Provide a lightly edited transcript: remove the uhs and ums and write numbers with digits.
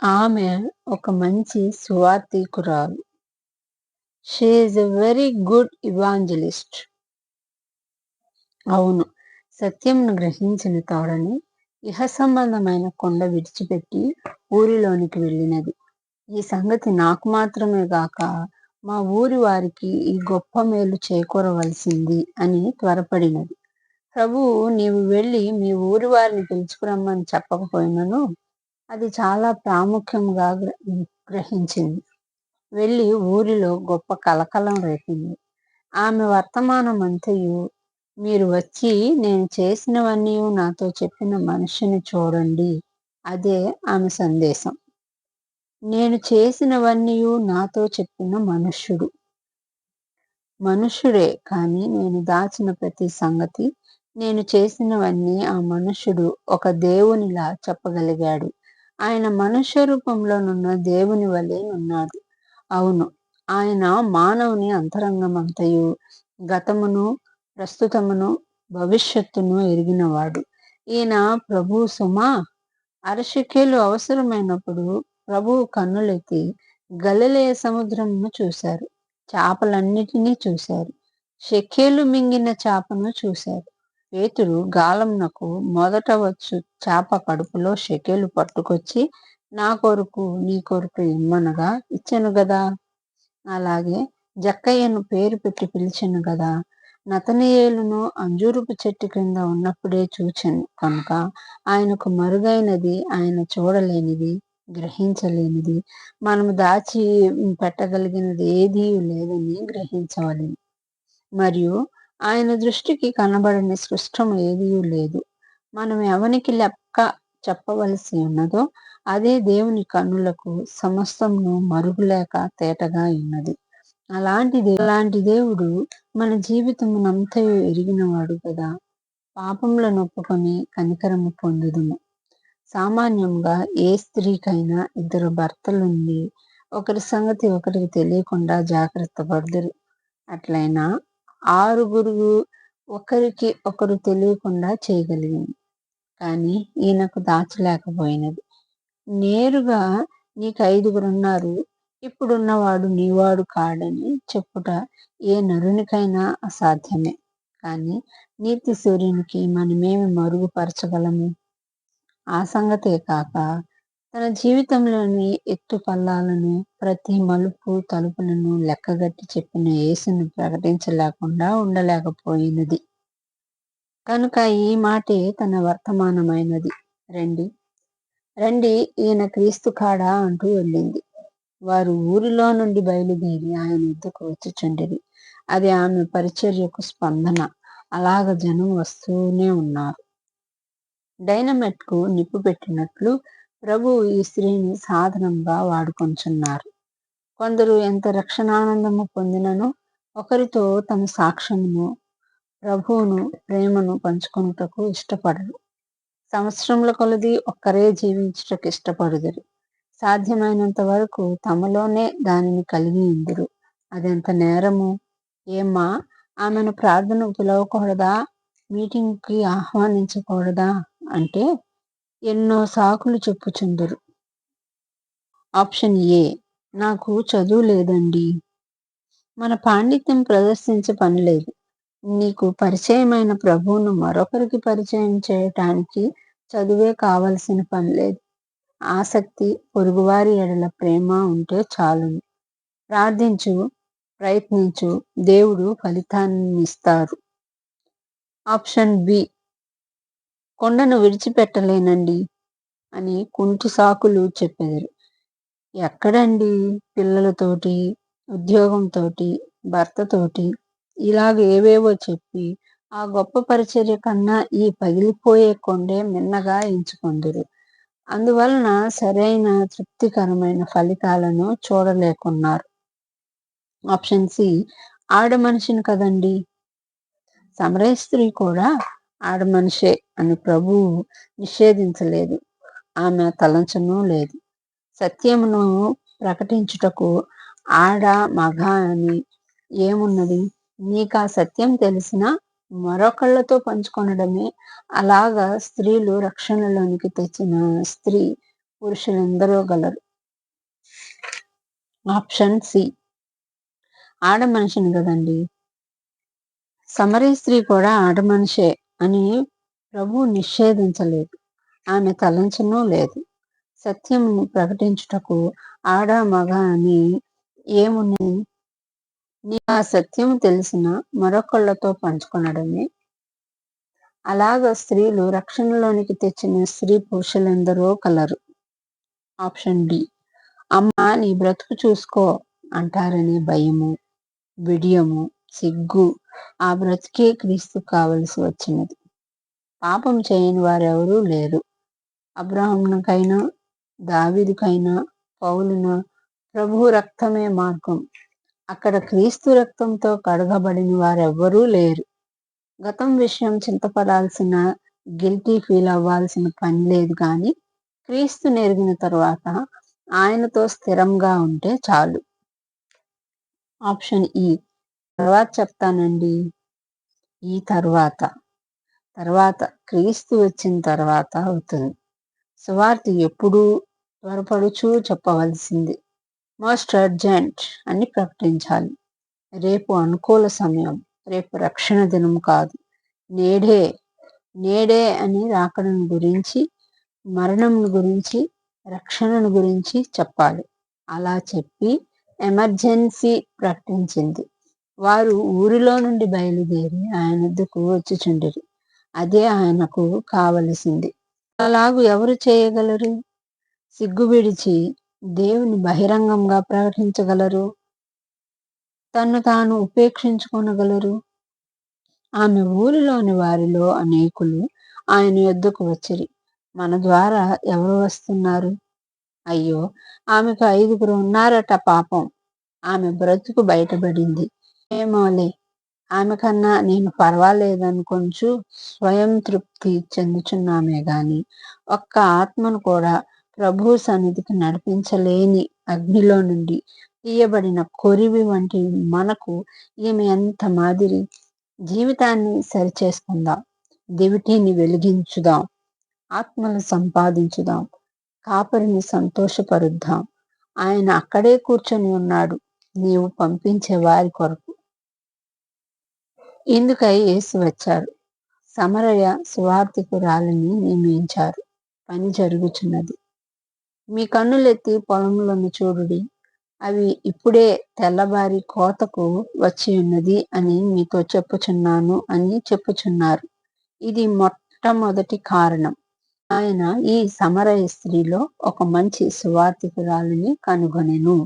ఆమె ఒక మంచి సువార్తికురాలు. She is a very good evangelist. అవును. సత్యంను గ్రహించిన తోడని ఇహ సంబంధమైన కొండ విడిచిపెట్టి ఊరిలోనికి వెళ్ళినది. ఈ సంగతి నాకు మాత్రమే గాక మా ఊరి వారికి ఈ గొప్ప మేలు చేకూరవలసింది అని త్వరపడినది. ప్రభువు నీవు వెళ్ళి మీ ఊరి వారిని పిలుచుకురమ్మని చెప్పకపోయినను అది చాలా ప్రాముఖ్యంగా గ్రహించింది. వెళ్ళి ఊరిలో గొప్ప కలకలం రేపింది. ఆమె వర్తమానమంతయు మీరు వచ్చి నేను చేసినవన్నీ నాతో చెప్పిన మనిషిని చూడండి. అదే ఆమె సందేశం. నేను చేసినవన్నీ నాతో చెప్పిన మనుష్యుడు. మనుష్యుడే కానీ నేను దాచిన ప్రతి సంగతి, నేను చేసినవన్నీ ఆ మనుష్యుడు ఒక దేవునిలా చెప్పగలిగాడు. ఆయన మనుష్య రూపంలోనున్న దేవుని వలె ఉన్నాడు. అవును, ఆయన మానవుని అంతరంగమంతయు, గతమును, ప్రస్తుతమును, భవిష్యత్తును ఎరిగినవాడు. ఈయన ప్రభువు సుమా. అరశెకెలు అవసరమైనప్పుడు ప్రభువు కన్నులెత్తి గలిలయ సముద్రమును చూశారు. చేపలన్నిటినీ చూశారు. షెకెలు మింగిన చేపను చూశారు. పేతురు గాలమునకు మొదట వచ్చు చేప కడుపులో షెకెలు పట్టుకొచ్చి నా కొరకు నీ కొరకు ఇమ్మనగా ఇచ్చెను గదా. అలాగే జక్కయ్యను పేరు పెట్టి పిలిచెను గదా. నతనయేలును అంజూరపు చెట్టు కింద ఉన్నప్పుడే చూచెను కనుక ఆయనకు మరుగైనది, ఆయన చూడలేనిది, గ్రహించలేనిది, మనము దాచి పెట్టగలిగినది ఏదీ లేదని గ్రహించవలెను. మరియు ఆయన దృష్టికి కనబడని సృష్టం ఏదీ లేదు. మనం ఎవనికి లెక్క చెప్పవలసి ఉన్నదో అదే దేవుని కన్నులకు సమస్తమును మరుగులేక తేటగా ఉన్నది. అలాంటి దేవుడు మన జీవితమునంతయు ఎరిగినవాడు కదా. పాపములను ఒప్పుకొని కనికరము పొందుదుము. సామాన్యంగా ఏ స్త్రీకైనా ఇద్దరు భర్తలుండి ఒకరి సంగతి ఒకరికి తెలియకుండా జాగ్రత్త పడుదురు. అట్లయినా ఆరుగురు ఒకరికి ఒకరు తెలియకుండా చేయగలిగింది. కానీ ఈయనకు దాచలేకపోయినది. నేరుగా నీకు 5గురున్నారు, ఇప్పుడున్నవాడు నీవాడు కాడని చెప్పుట ఏ నరునికైనా అసాధ్యమే. కానీ నీతి సూర్యునికి మనమేమి మరుగుపరచగలము? ఆ సంగతే కాక తన జీవితంలోని ఎత్తు పల్లాలను, ప్రతి మలుపు తలుపులను లెక్కగట్టి చెప్పిన యేసును ప్రకటించలేకుండా ఉండలేకపోయినది. కనుక ఈ మాటే తన వర్తమానమైనది. రండి రండి ఈయన క్రీస్తు కాడా అంటూ వెళ్ళింది. వారు ఊరిలో నుండి బయలుదేరి ఆయన వద్దకు వచ్చుచుండిరి. అది ఆమె పరిచర్యకు స్పందన. అలాగ జనం వస్తూనే ఉన్నారు. డైనమైట్ కు నిప్పు పెట్టినట్లు ప్రభువు ఈ స్త్రీని సాధనంగా వాడుకొంచున్నారు. కొందరు ఎంత రక్షణానందము పొందినను ఒకరితో తమ సాక్ష్యమును, ప్రభువును, ప్రేమను పంచుకొనుటకు ఇష్టపడరు. సంవత్సరముల కొలది ఒక్కరే జీవించుటకు ఇష్టపడుదురు. సాధ్యమైనంత వరకు తమలోనే దానిని కలిగి ఉందురు. అదెంత నేరము! ఏమ్మా, ఆమెను ప్రార్థనకు పిలవకూడదా, మీటింగ్కి ఆహ్వానించకూడదా అంటే ఎన్నో సాకులు చెప్పుచుందురు. ఆప్షన్ ఏ, నాకు చదువు లేదండి. మన పాండిత్యం ప్రదర్శించే పని లేదు. నీకు పరిచయమైన ప్రభువును మరొకరికి పరిచయం చేయటానికి చదువే కావలసిన పని లేదు. ఆసక్తి, పొరుగువారి ఎడల ప్రేమ ఉంటే చాలును. ప్రార్థించు, ప్రయత్నించు, దేవుడు ఫలితాన్నిస్తారు. ఆప్షన్ బి, కొండను విడిచిపెట్టలేనండి అని కుంటి సాకులు చెప్పెదరు. ఎక్కడండి, పిల్లలతోటి, ఉద్యోగంతోటి, భర్తతోటి ఇలాగ ఏవేవో చెప్పి ఆ గొప్ప పరిచర్య కన్నా ఈ పగిలిపోయే కొండే మిన్నగా ఎంచుకొందురు. అందువలన సరైన తృప్తికరమైన ఫలితాలను చూడలేకున్నారు. ఆప్షన్ సి, ఆడమనిషిని కదండి. సమరయ స్త్రీ కూడా ఆడమనిషే అని ప్రభువు నిషేధించలేదు. ఆమె తలంచనూ లేదు. సత్యమును ప్రకటించుటకు ఆడ మగ అని ఏమున్నది? నీకా సత్యం తెలిసినా మరొకళ్ళతో పంచుకొనడమే. అలాగా స్త్రీలు రక్షణలోనికి తెచ్చిన స్త్రీ పురుషులెందరో గలరు. ఆప్షన్ సి ఆడ మనిషిని కదండి. సమరీ స్త్రీ కూడా ఆడ మనిషే అని ప్రభువు నిషేధించలేదు. ఆమె తలంచనూ లేదు. సత్యమును ప్రకటించుటకు ఆడ మగ అని ఏమున్నది? నీకు ఆ సత్యము తెలిసిన మరొకళ్ళతో పంచుకొనడమే. అలాగ స్త్రీలు రక్షణలోనికి తెచ్చిన స్త్రీ పురుషులెందరో కలరు. ఆప్షన్ డి అమ్మా నీ బ్రతుకు చూసుకో అంటారనే భయము, బిడియము, సిగ్గు ఆ బ్రతికే క్రీస్తు కావలసి వచ్చినది. పాపం చేయని వారెవరూ లేరు. అబ్రహామునకైనా, దావీదుకైనా, పౌలున ప్రభువు రక్తమే మార్గం. అక్కడ క్రీస్తు రక్తంతో కడగబడిన వారెవ్వరూ లేరు. గతం విషయం చింతపడాల్సిన, గిల్టీ ఫీల్ అవ్వాల్సిన పని లేదు. కానీ క్రీస్తు నెరిగిన తర్వాత ఆయనతో స్థిరంగా ఉంటే చాలు. ఆప్షన్ ఈ తర్వాత చెప్తానండి. ఈ తర్వాత క్రీస్తు వచ్చిన తర్వాత అవుతుంది. సువార్త ఎప్పుడూ త్వరపడుచూ చెప్పవలసింది. మోస్ట్ అర్జెంట్ అని ప్రకటించాలి. రేపు అనుకూల సమయం, రేపు రక్షణ దినం కాదు. నేడే అని రాకడను గురించి, మరణంను గురించి, రక్షణను గురించి చెప్పాలి. అలా చెప్పి ఎమర్జెన్సీ ప్రకటించింది. వారు ఊరిలో నుండి బయలుదేరి ఆయన వద్దకు వచ్చుచుండిరి. అదే ఆయనకు కావలసింది. అలాగూ ఎవరు చేయగలరు? సిగ్గు విడిచి దేవుని బహిరంగంగా ప్రకటించగలరు. తన్ను తాను ఉపేక్షించుకొనగలరు. ఆమె ఊరిలోని వారిలో అనేకులు ఆయన యొద్దకు వచ్చిరి. మన ద్వారా ఎవరు వస్తున్నారు? అయ్యో, ఆమెకు 5గురు ఉన్నారట పాపం. ఆమె బ్రతుకు బయటపడింది. ఏమోలే, ఆమె కన్నా నేను పర్వాలేదనుకొంచు స్వయం తృప్తి చెందుచున్నామే గాని ఒక్క ఆత్మను కూడా ప్రభు సన్నిధికి నడిపించలేని అగ్నిలో నుండి తీయబడిన కొరివి వంటి మనకు ఈమె ఎంత మాదిరి. జీవితాన్ని సరిచేసుకుందాం, దివిటీని వెలిగించుదాం, ఆత్మను సంపాదించుదాం, కాపరిని సంతోషపరుద్దాం. ఆయన అక్కడే కూర్చొని ఉన్నాడు, నీవు పంపించే వారి కొరకు. ఇందుకై యేసు వచ్చారు. సమరయ సువార్తికురాలిని నియమించారు. పని జరుగుచున్నది. మీ కన్నులెత్తి పొలములను చూడుడి, అవి ఇప్పుడే తెల్లబారి కోతకు వచ్చి ఉన్నది అని మీతో చెప్పుచున్నాను అని చెప్పుచున్నారు. ఇది మొట్టమొదటి కారణం. ఆయన ఈ సమరయ స్త్రీలో ఒక మంచి సువార్తికురాలిని కనుగొనెను.